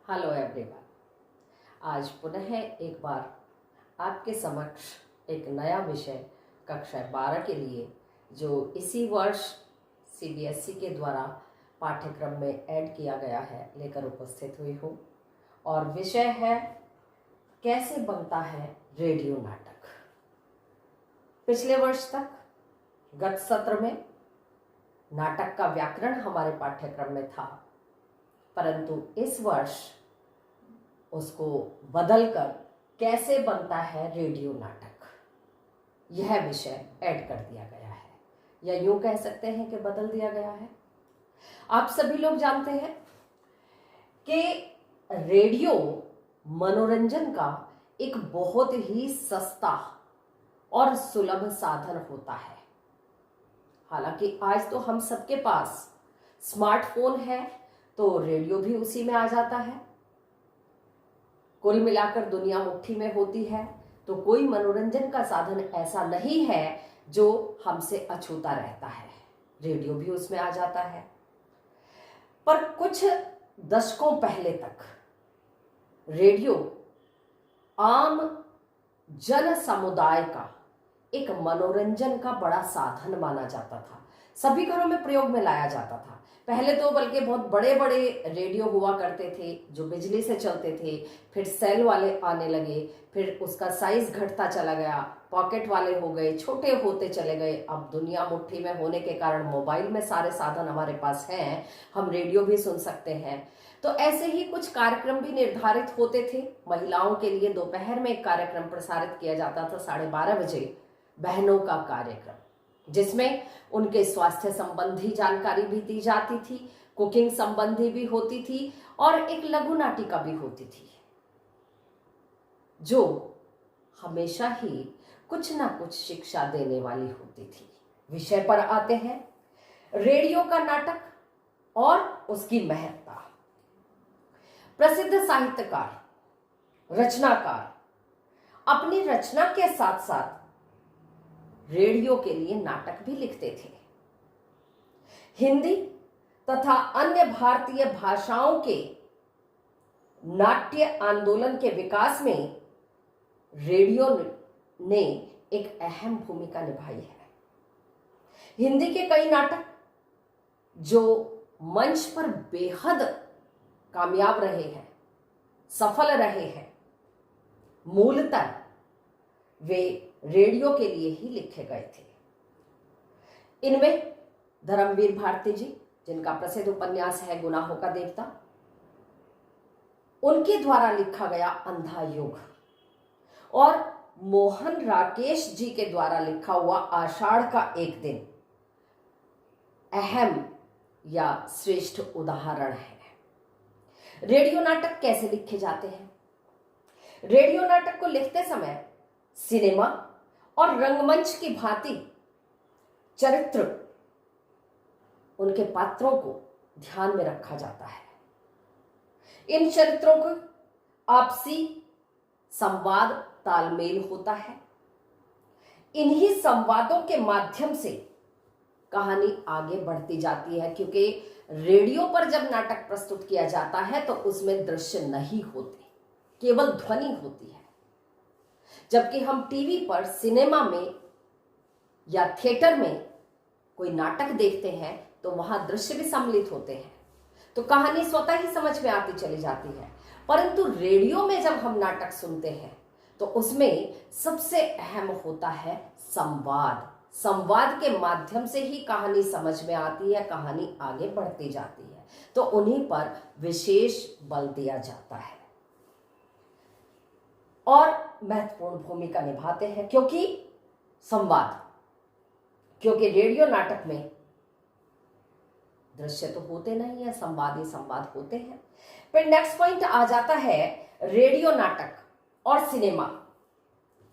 Hello everyone. आज पुनः एक बार आपके समक्ष एक नया विषय कक्षा 12 के लिए जो इसी वर्ष सीबीएसई के द्वारा पाठ्यक्रम में ऐड किया गया है लेकर उपस्थित हुई हूँ। और विषय है कैसे बनता है रेडियो नाटक। पिछले वर्ष तक गत सत्र में नाटक का व्याकरण हमारे पाठ्यक्रम में था, परंतु इस वर्ष उसको बदलकर कैसे बनता है रेडियो नाटक, यह विषय ऐड कर दिया गया है, या यूं कह सकते हैं कि बदल दिया गया है। आप सभी लोग जानते हैं कि रेडियो मनोरंजन का एक बहुत ही सस्ता और सुलभ साधन होता है। हालांकि आज तो हम सबके पास स्मार्टफोन है, तो रेडियो भी उसी में आ जाता है। कुल मिलाकर दुनिया मुट्ठी में होती है, तो कोई मनोरंजन का साधन ऐसा नहीं है जो हमसे अछूता रहता है। रेडियो भी उसमें आ जाता है। पर कुछ दशकों पहले तक रेडियो आम जन समुदाय का एक मनोरंजन का बड़ा साधन माना जाता था। सभी घरों में प्रयोग में लाया जाता था। पहले तो बल्कि बहुत बड़े बड़े रेडियो हुआ करते थे जो बिजली से चलते थे, फिर सेल वाले आने लगे, फिर उसका साइज घटता चला गया, पॉकेट वाले हो गए, छोटे होते चले गए। अब दुनिया मुट्ठी में होने के कारण मोबाइल में सारे साधन हमारे पास हैं, हम रेडियो भी सुन सकते हैं। तो ऐसे ही कुछ कार्यक्रम भी निर्धारित होते थे। महिलाओं के लिए दोपहर में एक कार्यक्रम प्रसारित किया जाता था 12:30 बजे, बहनों का कार्यक्रम, जिसमें उनके स्वास्थ्य संबंधी जानकारी भी दी जाती थी, कुकिंग संबंधी भी होती थी और एक लघु नाटिका भी होती थी, जो हमेशा ही कुछ ना कुछ शिक्षा देने वाली होती थी। विषय पर आते हैं रेडियो का नाटक और उसकी महत्ता। प्रसिद्ध साहित्यकार, रचनाकार अपनी रचना के साथ साथ रेडियो के लिए नाटक भी लिखते थे। हिंदी तथा अन्य भारतीय भाषाओं के नाट्य आंदोलन के विकास में रेडियो ने एक अहम भूमिका निभाई है। हिंदी के कई नाटक जो मंच पर बेहद कामयाब रहे हैं, सफल रहे हैं, मूलतः वे रेडियो के लिए ही लिखे गए थे। इनमें धर्मवीर भारती जी, जिनका प्रसिद्ध उपन्यास है गुनाहों का देवता, उनके द्वारा लिखा गया अंधा युग, और मोहन राकेश जी के द्वारा लिखा हुआ आषाढ़ का एक दिन अहम या श्रेष्ठ उदाहरण है। रेडियो नाटक कैसे लिखे जाते हैं? रेडियो नाटक को लिखते समय सिनेमा और रंगमंच की भांति चरित्र, उनके पात्रों को ध्यान में रखा जाता है। इन चरित्रों को आपसी संवाद तालमेल होता है। इन्हीं संवादों के माध्यम से कहानी आगे बढ़ती जाती है, क्योंकि रेडियो पर जब नाटक प्रस्तुत किया जाता है तो उसमें दृश्य नहीं होते, केवल ध्वनि होती है। जबकि हम टीवी पर, सिनेमा में या थिएटर में कोई नाटक देखते हैं तो वहां दृश्य भी सम्मिलित होते हैं, तो कहानी स्वतः ही समझ में आती चली जाती है। परंतु रेडियो में जब हम नाटक सुनते हैं तो उसमें सबसे अहम होता है संवाद। संवाद के माध्यम से ही कहानी समझ में आती है, कहानी आगे बढ़ती जाती है। तो उन्हीं पर विशेष बल दिया जाता है और महत्वपूर्ण भूमिका निभाते हैं, क्योंकि संवाद, क्योंकि रेडियो नाटक में दृश्य तो होते नहीं है, संवाद ही संवाद होते हैं। फिर नेक्स्ट पॉइंट आ जाता है रेडियो नाटक और सिनेमा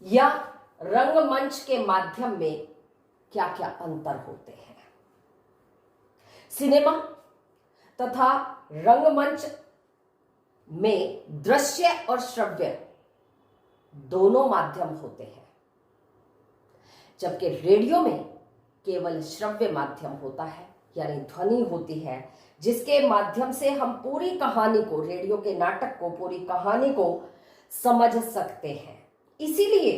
या रंगमंच के माध्यम में क्या क्या अंतर होते हैं। सिनेमा तथा रंगमंच में दृश्य और श्रव्य दोनों माध्यम होते हैं, जबकि रेडियो में केवल श्रव्य माध्यम होता है, यानी ध्वनि होती है, जिसके माध्यम से हम पूरी कहानी को, रेडियो के नाटक को, पूरी कहानी को समझ सकते हैं। इसीलिए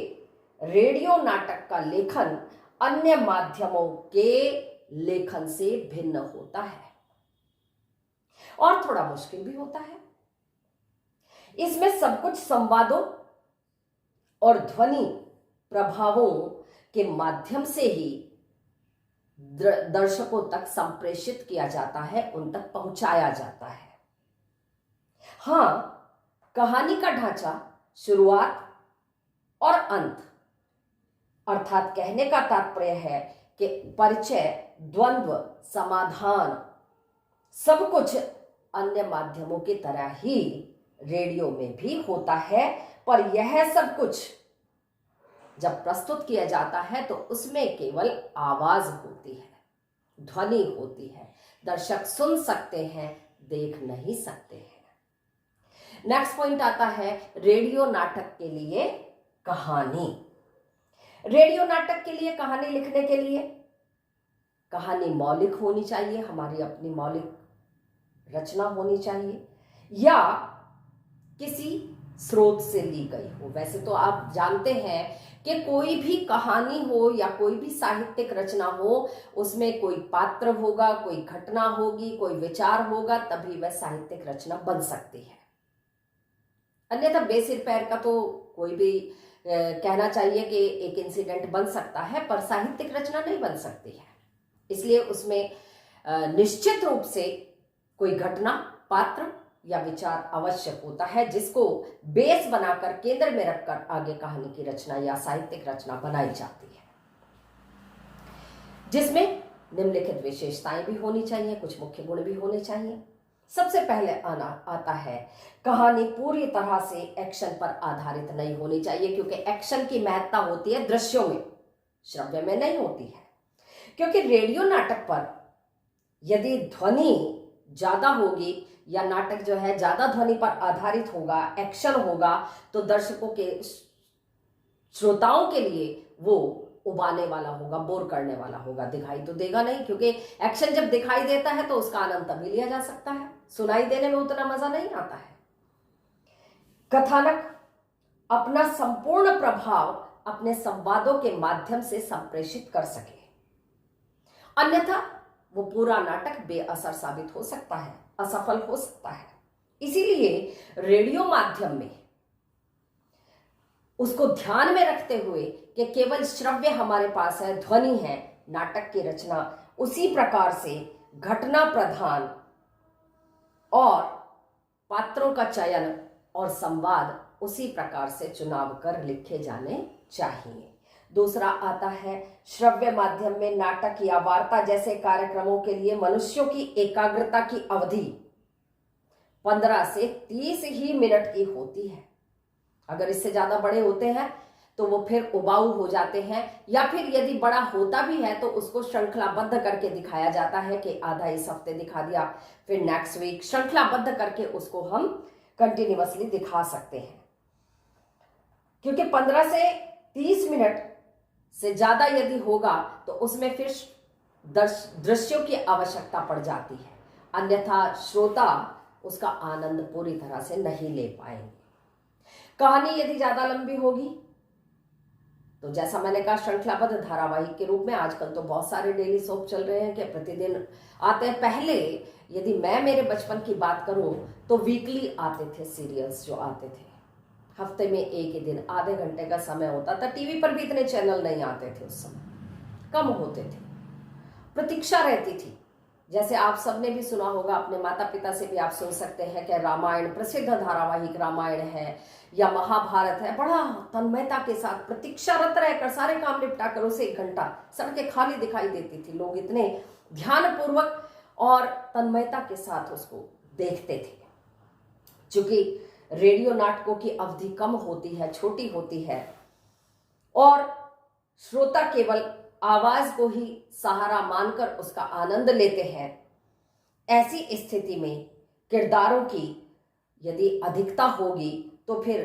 रेडियो नाटक का लेखन अन्य माध्यमों के लेखन से भिन्न होता है और थोड़ा मुश्किल भी होता है। इसमें सब कुछ संवादों और ध्वनि प्रभावों के माध्यम से ही दर्शकों तक संप्रेषित किया जाता है, उन तक पहुंचाया जाता है। हां, कहानी का ढांचा, शुरुआत और अंत, अर्थात कहने का तात्पर्य है कि परिचय, द्वंद्व, समाधान, सब कुछ अन्य माध्यमों की तरह ही रेडियो में भी होता है। पर यह सब कुछ जब प्रस्तुत किया जाता है तो उसमें केवल आवाज होती है, ध्वनि होती है। दर्शक सुन सकते हैं, देख नहीं सकते हैं। नेक्स्ट पॉइंट आता है रेडियो नाटक के लिए कहानी। रेडियो नाटक के लिए कहानी लिखने के लिए कहानी मौलिक होनी चाहिए, हमारी अपनी मौलिक रचना होनी चाहिए या किसी स्रोत से ली गई हो। वैसे तो आप जानते हैं कि कोई भी कहानी हो या कोई भी साहित्यिक रचना हो, उसमें कोई पात्र होगा, कोई घटना होगी, कोई विचार होगा, तभी वह साहित्यिक रचना बन सकती है। अन्यथा बेसिर पैर का तो कोई भी कहना चाहिए कि एक इंसिडेंट बन सकता है, पर साहित्यिक रचना नहीं बन सकती है। इसलिए उसमें निश्चित रूप से कोई घटना, पात्र या विचार आवश्यक होता है, जिसको बेस बनाकर, केंद्र में रखकर आगे कहानी की रचना या साहित्यिक रचना बनाई जाती है, जिसमें निम्नलिखित विशेषताएं भी होनी चाहिए, कुछ मुख्य गुण भी होने चाहिए। सबसे पहले आता है कहानी पूरी तरह से एक्शन पर आधारित नहीं होनी चाहिए, क्योंकि एक्शन की महत्ता होती है दृश्यों में, श्रव्य में नहीं होती है। क्योंकि रेडियो नाटक पर यदि ध्वनि ज्यादा होगी या नाटक जो है ज्यादा ध्वनि पर आधारित होगा, एक्शन होगा, तो दर्शकों के, श्रोताओं के लिए वो उबाने वाला होगा, बोर करने वाला होगा। दिखाई तो देगा नहीं, क्योंकि एक्शन जब दिखाई देता है तो उसका आनंद तभी लिया जा सकता है, सुनाई देने में उतना मजा नहीं आता है। कथानक अपना संपूर्ण प्रभाव अपने संवादों के माध्यम से संप्रेषित कर सके, अन्यथा वो पूरा नाटक बेअसर साबित हो सकता है, असफल हो सकता है। इसीलिए रेडियो माध्यम में उसको ध्यान में रखते हुए कि केवल श्रव्य हमारे पास है, ध्वनि है, नाटक की रचना उसी प्रकार से घटना प्रधान और पात्रों का चयन और संवाद उसी प्रकार से चुनाव कर लिखे जाने चाहिए। दूसरा आता है श्रव्य माध्यम में नाटक या वार्ता जैसे कार्यक्रमों के लिए मनुष्यों की एकाग्रता की अवधि 15 से 30 ही मिनट की होती है। अगर इससे ज्यादा बड़े होते हैं तो वो फिर उबाऊ हो जाते हैं, या फिर यदि बड़ा होता भी है तो उसको श्रृंखलाबद्ध करके दिखाया जाता है कि आधा इस हफ्ते दिखा दिया, फिर नेक्स्ट वीक, श्रृंखलाबद्ध करके उसको हम कंटिन्यूअसली दिखा सकते हैं। क्योंकि 15 से 30 मिनट से ज्यादा यदि होगा तो उसमें फिर दृश्यों की आवश्यकता पड़ जाती है, अन्यथा श्रोता उसका आनंद पूरी तरह से नहीं ले पाएंगे। कहानी यदि ज्यादा लंबी होगी तो जैसा मैंने कहा श्रृंखलाबद्ध धारावाहिक के रूप में आजकल तो बहुत सारे डेली सोप चल रहे हैं कि प्रतिदिन आते हैं। पहले यदि मैं मेरे बचपन की बात करूं तो वीकली आते थे सीरियल्स, जो आते थे हफ्ते में एक ही दिन, आधे घंटे का समय होता था। टीवी पर भी इतने चैनल नहीं आते थे, उस समय कम होते थे, प्रतीक्षा रहती थी। जैसे आप सबने भी सुना होगा, अपने माता पिता से भी आप सुन सकते हैं कि रामायण, प्रसिद्ध धारावाहिक रामायण है या महाभारत है, बड़ा तन्मयता के साथ प्रतीक्षारत रहकर सारे काम निपटा कर उसे 1 घंटा, सड़कें खाली दिखाई देती थी, लोग इतने ध्यानपूर्वक और तन्मयता के साथ उसको देखते थे। चूंकि रेडियो नाटकों की अवधि कम होती है, छोटी होती है, और श्रोता केवल आवाज को ही सहारा मानकर उसका आनंद लेते हैं, ऐसी स्थिति में किरदारों की यदि अधिकता होगी तो फिर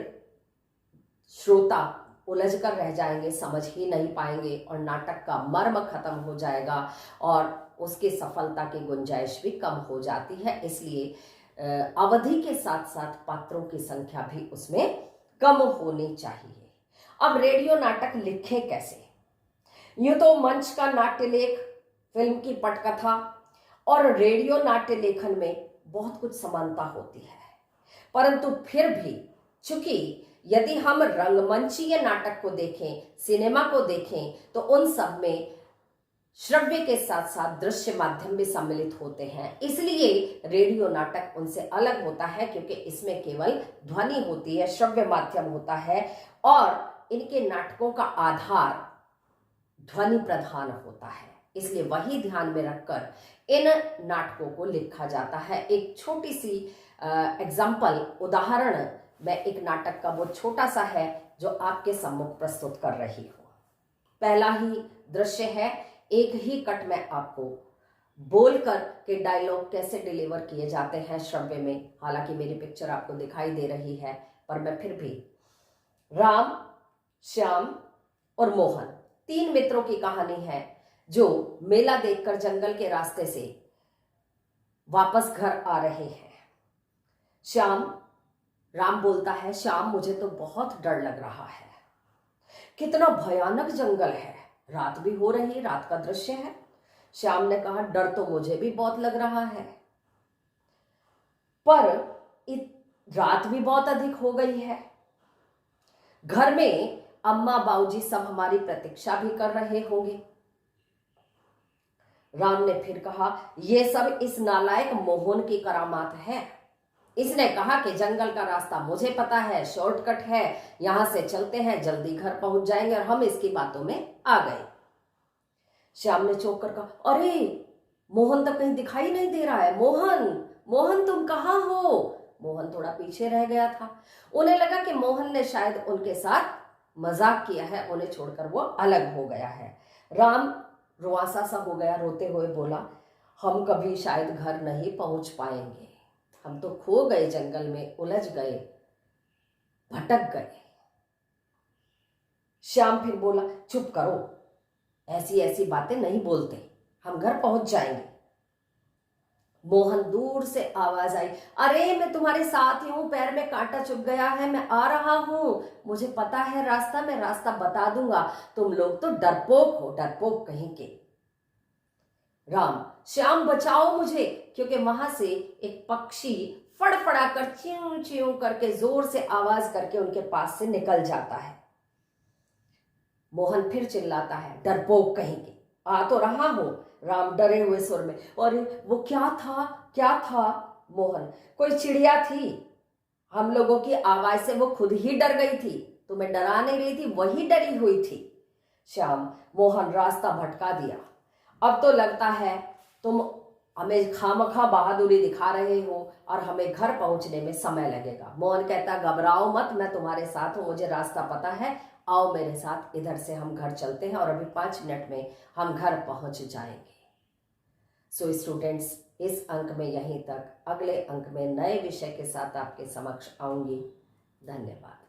श्रोता उलझ कर रह जाएंगे, समझ ही नहीं पाएंगे और नाटक का मर्म खत्म हो जाएगा और उसकी सफलता की गुंजाइश भी कम हो जाती है। इसलिए अवधि के साथ साथ पात्रों की संख्या भी उसमें कम होनी चाहिए। अब रेडियो नाटक लिखे कैसे? यूं तो मंच का नाट्य लेख, फिल्म की पटकथा और रेडियो नाट्य लेखन में बहुत कुछ समानता होती है, परंतु फिर भी चूंकि यदि हम रंगमंचीय नाटक को देखें, सिनेमा को देखें, तो उन सब में श्रव्य के साथ साथ दृश्य माध्यम भी सम्मिलित होते हैं। इसलिए रेडियो नाटक उनसे अलग होता है, क्योंकि इसमें केवल ध्वनि होती है, श्रव्य माध्यम होता है और इनके नाटकों का आधार ध्वनि प्रधान होता है। इसलिए वही ध्यान में रखकर इन नाटकों को लिखा जाता है। एक छोटी सी एग्जाम्पल, उदाहरण मैं एक नाटक का वो छोटा सा है जो आपके सम्मुख प्रस्तुत कर रही हूँ। पहला ही दृश्य है, एक ही कट में आपको बोलकर के डायलॉग कैसे डिलीवर किए जाते हैं श्रव्य में। हालांकि मेरी पिक्चर आपको दिखाई दे रही है, पर मैं फिर भी, राम, श्याम और मोहन, 3 मित्रों की कहानी है जो मेला देखकर जंगल के रास्ते से वापस घर आ रहे हैं। राम बोलता है, श्याम मुझे तो बहुत डर लग रहा है, कितना भयानक जंगल है, रात भी हो रही, रात का दृश्य है। श्याम ने कहा, डर तो मुझे भी बहुत लग रहा है, पर रात भी बहुत अधिक हो गई है, घर में अम्मा बाबूजी सब हमारी प्रतीक्षा भी कर रहे होंगे। राम ने फिर कहा, यह सब इस नालायक मोहन की करामात है। इसने कहा कि जंगल का रास्ता मुझे पता है, शॉर्टकट है, यहां से चलते हैं, जल्दी घर पहुंच जाएंगे, और हम इसकी बातों में आ गए। श्याम ने चौंक कर कहा, अरे मोहन तो कहीं दिखाई नहीं दे रहा है, मोहन तुम कहाँ हो? मोहन थोड़ा पीछे रह गया था। उन्हें लगा कि मोहन ने शायद उनके साथ मजाक किया है, उन्हें छोड़कर वो अलग हो गया है। राम रुआसा सा हो गया, रोते हुए बोला, हम कभी शायद घर नहीं पहुंच पाएंगे, हम तो खो गए, जंगल में उलझ गए, भटक गए। श्याम फिर बोला, चुप करो, ऐसी ऐसी बातें नहीं बोलते, हम घर पहुंच जाएंगे। मोहन दूर से आवाज आई, अरे मैं तुम्हारे साथ ही हूं, पैर में कांटा चुभ गया है, मैं आ रहा हूं, मुझे पता है रास्ता, मैं रास्ता बता दूंगा, तुम लोग तो डरपोक हो, डरपोक कहीं के। राम, श्याम बचाओ मुझे, क्योंकि वहां से एक पक्षी फड़फड़ा कर च्यूं च्यूं करके जोर से आवाज करके उनके पास से निकल जाता है। मोहन फिर चिल्लाता है, डरपोक कहीं के, आ तो रहा हूं। राम डरे हुए सुर में, और वो क्या था? मोहन, कोई चिड़िया थी, हम लोगों की आवाज से वो खुद ही डर गई थी, तुम्हें डरा नहीं रही थी, वही डरी हुई थी। श्याम, मोहन रास्ता भटका दिया, अब तो लगता है तुम हमें खामखा बहादुरी दिखा रहे हो और हमें घर पहुंचने में समय लगेगा। मोहन कहता, घबराओ मत, मैं तुम्हारे साथ हूं, मुझे रास्ता पता है, आओ मेरे साथ, इधर से हम घर चलते हैं और अभी 5 मिनट में हम घर पहुंच जाएंगे। सो स्टूडेंट्स, इस अंक में यहीं तक, अगले अंक में नए विषय के साथ आपके समक्ष आऊंगी। धन्यवाद।